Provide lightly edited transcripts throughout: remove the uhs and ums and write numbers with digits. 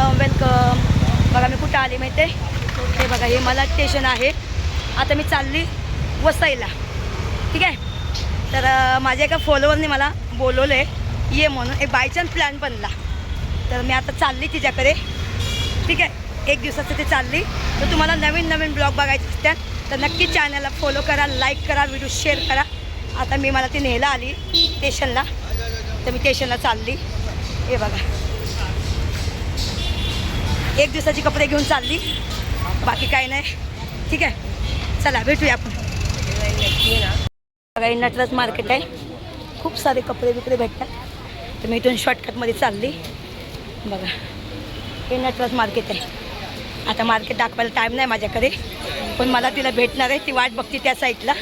Welcome welcome. बघा मी कुठं आली माहिती आहे. हे बघा हे मला स्टेशन आहे. आता मी चालली वसईला. ठीक आहे. तर माझ्या एका फॉलोअरने मला बोलवलं आहे ये म्हणून. एक बाय चान्स प्लॅन बनला तर मी आता चालली तिच्याकडे. ठीक आहे. 1 दिवसाचं ते चालली. तर तुम्हाला नवीन नवीन ब्लॉग बघायचे असतात तर नक्की चॅनलला फॉलो करा, लाईक करा, व्हिडिओ शेअर करा. आता मी मला ती न्यायला आली स्टेशनला. तर मी स्टेशनला चालली. हे बघा 1 दिवसाची कपडे घेऊन चालली, बाकी काही नाही. ठीक आहे. चला भेटूया आपण. बघा नटराज मार्केट आहे. खूप सारे कपडे बिकडे भेटतात. तर मी इथून शॉर्टकटमध्ये चालली. बघा हे नटराज मार्केट आहे. आता मार्केट दाखवायला टाईम नाही माझ्याकडे, पण मला तिला भेटणार आहे. ती वाट बघते त्या साईडला.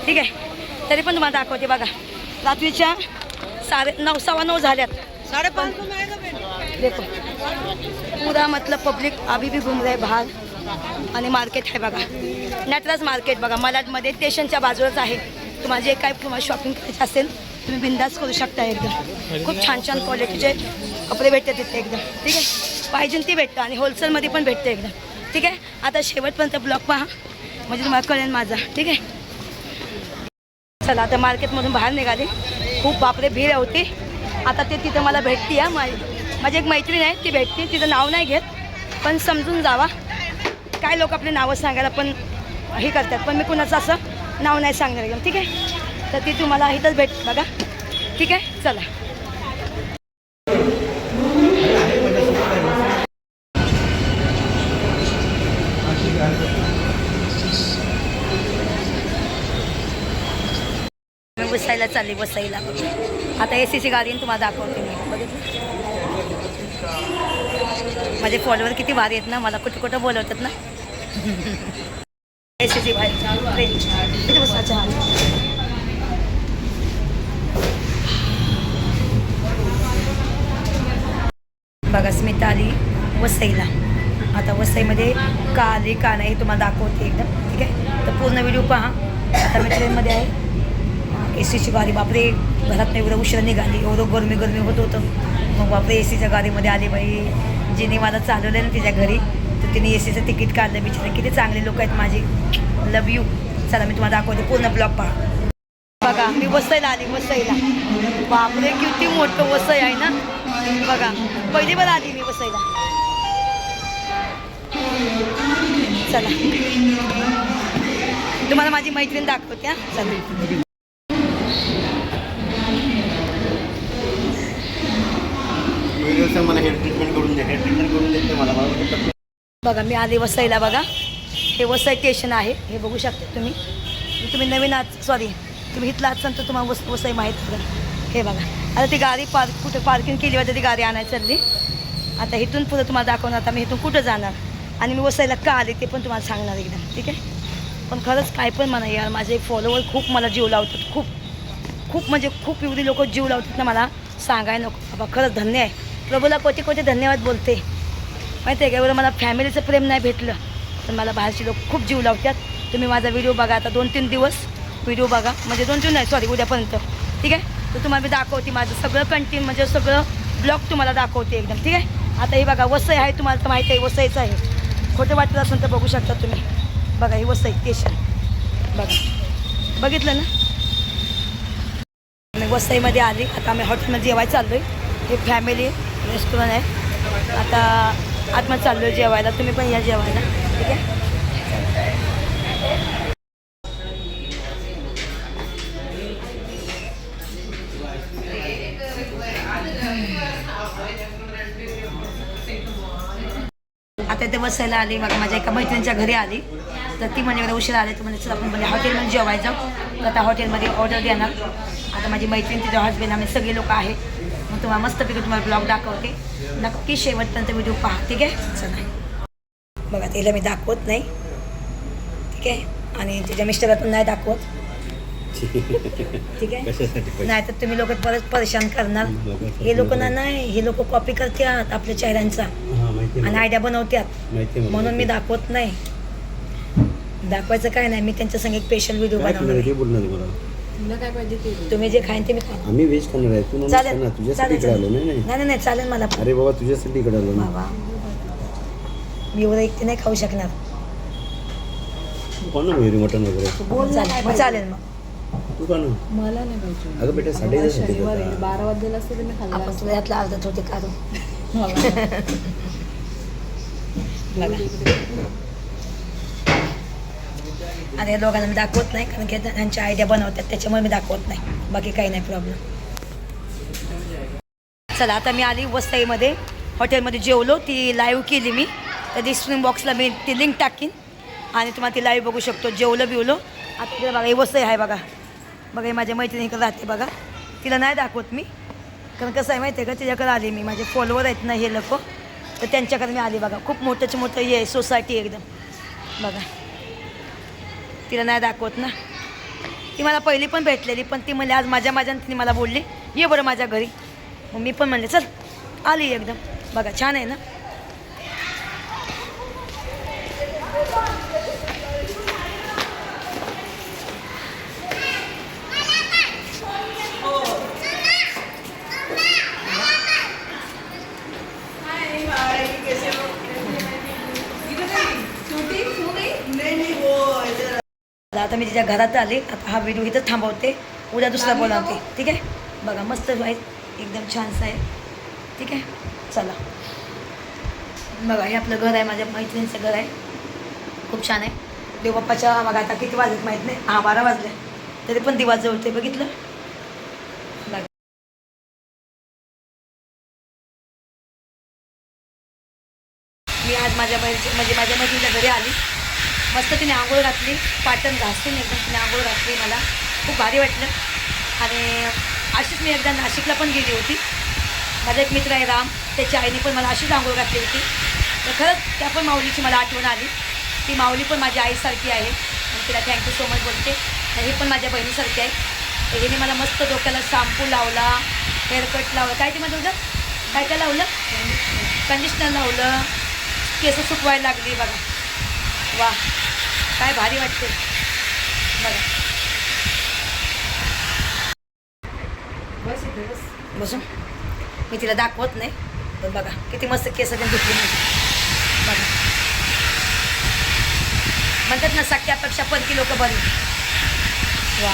ठीक आहे. तरी पण तुम्हाला दाखवते. बघा रात्रीच्या 9:30 सव्वा 9 झाल्यात. 5:30 देखो पूरा मतलब पब्लिक अभी भी घूम रहे बाहर. आणि मार्केट आहे बघा नटराज मार्केट. बघा मलाडमध्ये स्टेशनच्या बाजूलाच आहे. तुम्हाला जे काय तुम्हाला शॉपिंग करायचं असेल तुम्ही बिंदास करू शकता. एकदम खूप छान छान क्वालिटीचे कपडे भेटतात तिथे एकदम. ठीक आहे. पाहिजे ती भेटतं आणि होलसेलमध्ये पण भेटतं एकदम. ठीक आहे. आता शेवटपर्यंत ब्लॉग पहा म्हणजे तुम्हाला कळेल माझा. ठीक आहे. चला आता मार्केटमधून बाहेर निघाले. खूप बापरे भीड होती. आता ते तिथं मला भेटते. या माझी एक मैत्रीण आहे ती भेटते. तिचं नाव नाही घेत पण समजून जावा. काय लोक आपले नावं सांगायला पण हे करतात, पण मी कुणाचं असं नाव नाही सांगणार एकदम. ठीक आहे. तर ती तुम्हाला इथंच भेट बघा. ठीक आहे. चला मी वसईला चालली. वसईला आता एसीची गाडी तुम्हाला दाखवते मी. बघितलं माझे फॉलोअर किती भारी आहेत ना. मला कुठं कुठं बोलवतात ना. एसीची भाई ट्रेन किती बसायचं. बघा स्मिता आली वसईला. आता वसईमध्ये का आली का नाही हे तुम्हाला दाखवते एकदम. ठीक आहे. तर पूर्ण व्हिडिओ पहा. आता मी ट्रेनमध्ये आहे. एसीची गाडी बापरे घरात एवढं उशिरा निघाली. एवढं गरमी होत होतं. मग बापरे एसीच्या गाडीमध्ये आली बाई. जिने मला चालवलं ना तिच्या घरी तर तिने एसीचं तिकीट काढलं. बिचारे किती चांगले लोक आहेत माझे. लव यू. चला मी तुम्हाला दाखवते. पूर्ण ब्लॉग पहा. बघा मी वसईला आली. वसईला बापरे किती मोठं वसई आहे ना. बघा पहिली बार आली मी वसईला. चला तुम्हाला माझी मैत्रीण दाखवते. हा चला. मला हेअर ट्रीटमेंट करून दे. हेअर ट्रीटमेंट करून देते मला. बघा मी आले वसईला. बघा हे वसई स्टेशन आहे. हे बघू शकता तुम्ही. तुम्ही नवीन आहात सॉरी तुम्ही इथला आहात तर तुम्हाला वसई माहीत बघा. हे बघा आता ती गाडी कुठे पार्किंग केली होती. ती गाडी आणायला चालली. आता इथून पुढे तुम्हाला दाखवणार. आता मी इथून कुठं जाणार आणि मी वसईला का आले ते पण तुम्हाला सांगणार एकदम. ठीक आहे. पण खरंच काय पण म्हणा यार माझे फॉलोवर खूप मला जीव लावतात. खूप म्हणजे खूप एवढी लोक जीव लावतात ना मला सांगायला नको. बाबा खरंच धन्य आहे. प्रभूला कोटी धन्यवाद बोलते. माहिती आहे का. एवढं मला फॅमिलीचं प्रेम नाही भेटलं पण मला बाहेरचे लोक खूप जीव लावतात. तुम्ही माझा व्हिडिओ बघा. आता 2-3 दिवस व्हिडिओ बघा. म्हणजे 2-3 नाही सॉरी उद्यापर्यंत. ठीक आहे. तर तुम्हाला मी दाखवते माझं सगळं कंटिन्यू म्हणजे सगळं ब्लॉग तुम्हाला दाखवते एकदम. ठीक आहे. आता हे बघा वसई आहे. तुम्हाला तर माहिती आहे वसईचं आहे. खोटं वाटत असेल तर बघू शकता तुम्ही. बघा ही वसई स्टेशन. बघा बघितलं ना. मी वसईमध्ये आली. आता आम्ही हॉटेलमध्ये जेवायला चाललो आहे. हे फॅमिली रेस्टॉरंट आहे. आता आतमध्ये चाललो आहे जेवायला. तुम्ही पण या जेवायला. ठीक आहे. आता इथे बसायला आली. बघा माझ्या एका मैत्रिणीच्या घरी आली तर ती म्हणजे एवढं उशीर आले तर म्हणजे चला आपण म्हणजे हॉटेलमध्ये जेवायला जाऊ. आता हॉटेलमध्ये ऑर्डर देणार. आता माझी मैत्रीण तिचा हजबंड आम्ही सगळे लोक आहे. मग तुम्हाला मस्तपैकी तुम्हाला ब्लॉग दाखवते. नक्की शेवटपर्यंत व्हिडिओ पहा. ठीक आहे. चला बघा तिला मी दाखवत नाही. ठीक आहे. आणि तिच्या मिस्टरातून नाही दाखवत. ठीक आहे. नाही तर तुम्ही लोक परत परेशान करणार. हे लोकांना नाही. हे लोक कॉपी करतात आपल्या चेहऱ्यांचा आणि आयडिया बनवतात म्हणून मी दाखवत नाही. दाखवायचं काय नाही. मी त्यांच्या संग एक स्पेशल व्हिडिओ बनवणार. काय पाहिजे तुम्ही जे खाईन ते मी खाईन. आम्ही व्हेज खाणार आहे. तू चालेल. तुझ्यासाठी इकडे आलो. नाही नाही चालेल मला. अरे बाबा तुझ्यासाठी इकडे आलो ना. बाबा मी एवढं एकटी नाही खाऊ शकणार. तू कोण मयुरी मटण वगैरे बोल ना काय मग चालेल मग. तू कोण मला नाही पाहिजे. अगं बेटा 10:30 शनिवार आहे 12 वाजलेला असतं तर मी खाल्ला आपण असतं. तुला यातला अर्धा थोडे काढू. बघा आणि या दोघांना मी दाखवत नाही कारण की त्यांच्या आयडिया बनवतात त्याच्यामुळे मी दाखवत नाही. बाकी काही नाही प्रॉब्लेम. चला आता मी आली वसईमध्ये हॉटेलमध्ये जेवलो. ती लाईव्ह केली मी. त्या डिस्क्रिप्शन बॉक्सला मी ती लिंक टाकीन आणि तुम्हाला ती लाईव्ह बघू शकतो. जेवलं बिवलो. आता इकडे बघा हे वसई आहे बघा. बघा हे माझ्या मैत्रिणीकडे राहते बघा. तिला नाही दाखवत मी कारण कसं आहे माहिती आहे का तिच्याकडे आली मी. माझे फॉलोवर आहेत ना हे लोक तर त्यांच्याकडे मी आली बघा. खूप मोठंची मोठं हे आहे सोसायटी एकदम बघा. तिला नाही दाखवत ना. ती मला पहिली पण भेटलेली पण ती म्हणली आज माझ्या तिने मला बोलली ये बरं माझ्या घरी. मग मी पण म्हणले चल आली एकदम बघा. छान आहे ना. आता मी तिच्या घरात आले. आता हा व्हिडिओ इथंच थांबवते. उद्या दुसरा बोलावते. ठीक आहे. बघा मस्त आहे एकदम छानसं आहे. ठीक आहे चला. बघा हे आपलं घर आहे. माझ्या मैत्रिणीचं घर आहे. खूप छान आहे. देवबाप्पाच्या बघा आता किती वाजत माहीत नाही. 12 वाजले तरी पण दिवा जळते बघितलं. बघा मी आज माझ्या मैत्रिणीच्या घरी आली. मस्त तिने आंघोळ घातली. पाटण घासून एकदम तिने आंघोळ घातली. मला खूप भारी वाटलं. आणि अशीच मी एकदा नाशिकला पण गेली होती. माझा एक मित्र आहे राम त्याच्या आईने पण मला अशीच आंघोळ घातली होती. तर खरंच त्या पण माऊलीची मला आठवण आली. ती माऊली पण माझ्या आईसारखी आहे आणि तिला थँक्यू सो मच बोलते. ही पण माझ्या बहिणीसारखी आहे. तर हिने मला मस्त डोक्याला शॅम्पू लावला हेअरकट लावलं. काय ते माझं काय काय लावलं कंडिशनर लावलं. केस सुकवायला लागली बघा. वा काय भारी वाटते बघा. बस इथे बस. बसून मी तिला दाखवत नाही पण बघा किती मस्त केस धुतली माझी बघा. म्हणतात ना सख्यापेक्षा परकी लोक बरी. वा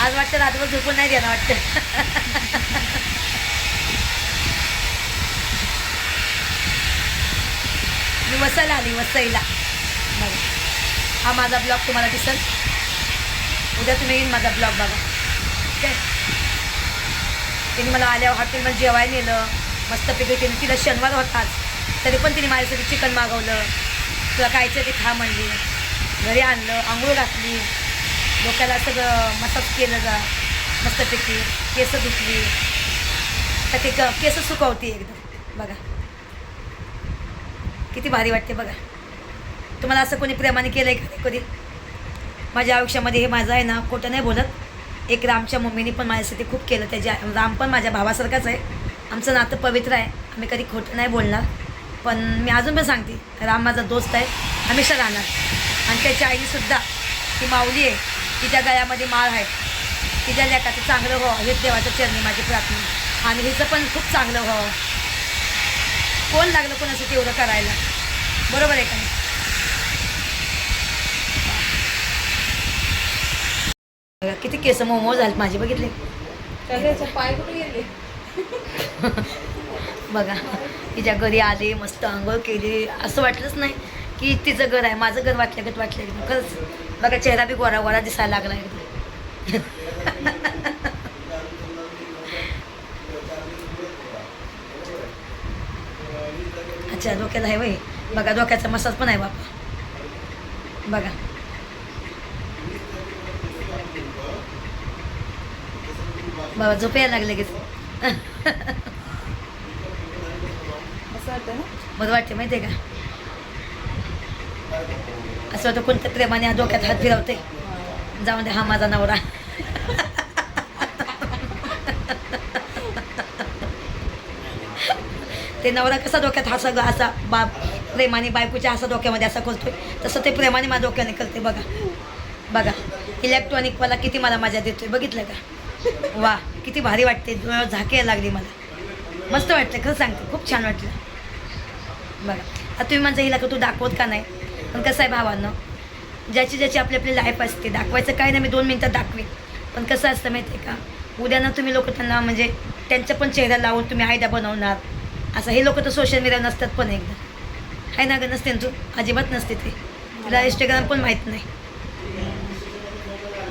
आज वाटतं रात्रभर झोपून नाही देणार वाटतं. मी वसईला आली वसईला बघा. हा माझा ब्लॉग तुम्हाला दिसेल. उद्या तुम्ही येईन माझा ब्लॉग बघा. ठीक आहे. तिने मला आल्यावर हॉटेलमध्ये जेवायला नेलं मस्तपैकी. तिने तिला शनिवार होताच तरी पण तिने माझ्यासाठी चिकन मागवलं. तुला खायचं ते खा म्हणली. घरी आणलं आंघोळ घातली. डोक्याला सगळं मसाज केलं जा मस्तपैकी. केस धुतली. तर ते केस सुकवते एकदम बघा. किती भारी वाटते बघा. तुम्हाला असं कोणी प्रेमाने केलं आहे का कधी माझ्या आयुष्यामध्ये. हे माझं आहे ना खोटं नाही बोलत. एक रामच्या मम्मीने पण माझ्यासाठी खूप केलं. त्याच्या राम पण माझ्या भावासारखाच आहे. आमचं नातं पवित्र आहे. आम्ही कधी खोटं नाही बोलणार. पण मी अजून पण सांगते राम माझा दोस्त आहे हमेशा राहणार. आणि त्याच्या आईसुद्धा ती माऊली आहे. तिच्या गळ्यामध्ये माळ आहे. तिच्या लेकाचं चांगलं व्हावं हेच देवाच्या चरणी माझी प्रार्थना. आणि हिचं पण खूप चांगलं व्हावं. कोण लागलं कोणासाठी एवढं करायला बरोबर आहे का नाही. किती केस मोमो झाले माझे बघितले. पाय कुठे गेले. बघा तिच्या घरी आले मस्त आंघोळ केली. असं वाटलंच नाही की तिचं घर आहे. माझं घर वाटलं एकदम खरंच. बघा चेहरा बी गोरा गोरा दिसायला लागला एकदम. अच्छा डोक्याला आहे वय. बघा डोक्याचा मसाज पण आहे बापा बघा. बाबा झोप यायला लागले की असं वाटतं ना. बरं वाटते माहिती आहे का. असं वाटतं कोणत्या प्रेमाने हा डोक्यात हात फिरवते. जाऊन दे हा माझा नवरा. ते नवरा कसा डोक्यात हा सगळं असा प्रेमाने बायकोच्या असा डोक्यामध्ये असा करतोय तसं ते प्रेमाने माझ्या डोक्याने करते बघा. बघा इलेक्ट्रॉनिकवाला किती मला मजा देतोय बघितलं का. वा किती भारी वाटते. झाकी यायला लागली मला. मस्त वाटलं, खरं सांगते खूप छान वाटलं. बघा आता तुम्ही म्हणता हिला का तू दाखवत का नाही, पण कसं आहे भावांनो, ज्याची ज्याची आपली आपली लाईफ असते, दाखवायचं काय नाही, मी 2 मिनटात दाखवेन. पण कसं असतं माहिती आहे का, उद्या ना तुम्ही लोक त्यांना म्हणजे त्यांच्या पण चेहरा लावून तुम्ही आयडिया बनवणार, असं हे लोक तर सोशल मीडिया नसतात पण एकदा आहे ना गं, नसते ना तू, अजिबात नसते ते, तिला इंस्टाग्राम पण माहीत नाही.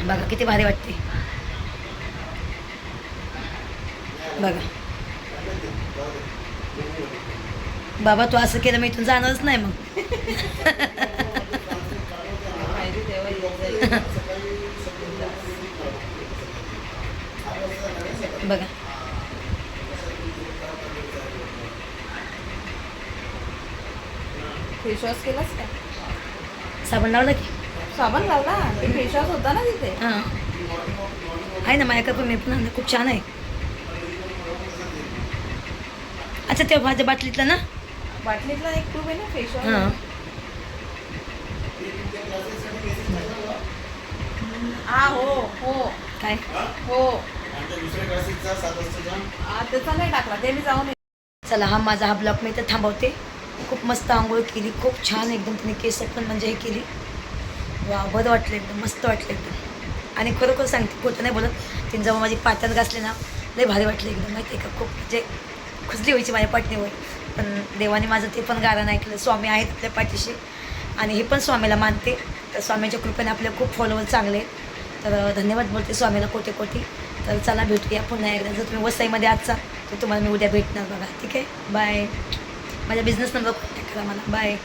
बघा किती भारी वाटते बघा. बाबा तू असं केलं मी इथून जाणारच नाही मग. पाहिजे तेव्हा येत जाईल. बघा फेसवॉश केलास का? साबण लावला की साबण लावला, ते फेसवॉश होता ना तिथे. हां आहे ना माझ्याकडे पण, मी पण आणलं, खूप छान आहे. अच्छा त्या माझ्या बाटलीतलं ना. बाटलीतला एक ट्यूब आहे ना फेसवॉश. हां हा हो हो काय हो. दुसऱ्या क्लासेसचा 7 वाजता त्याचा नाही टाकला, ते मी जाऊन चला हा माझा हा ब्लॉग मी इथं थांबवते. खूप मस्त आंघोळ केली, खूप छान एकदम तिने केस पण म्हणजे हे केली. वा बरं वाटलं एकदम, मस्त वाटलं एकदम. आणि खरोखर सांगते, खोटं नाही बोलत, तिने जेव्हा माझी पाट्यात घासले ना लई भारी वाटलं एकदम, माहिती आहे का, खूप म्हणजे खुजली व्हायची माझ्या पाटणीवर. पण देवाने माझं ते पण गाणं ऐकलं. स्वामी आहेत आपल्या पाठीशी आणि हे पण स्वामीला मानते, तर स्वामीच्या कृपेने आपले खूप फॉलोवर चांगले आहेत. तर धन्यवाद बोलते स्वामीला कोटी कोटी. तर चला भेटूया पुन्हा एकदा. जर तुम्ही वसईमध्ये आजचा तर तुम्हाला मी उद्या भेटणार बघा, ठीक आहे. बाय. माझ्या बिझनेस नंबर कॉन्टॅक्ट करा मला. बाय.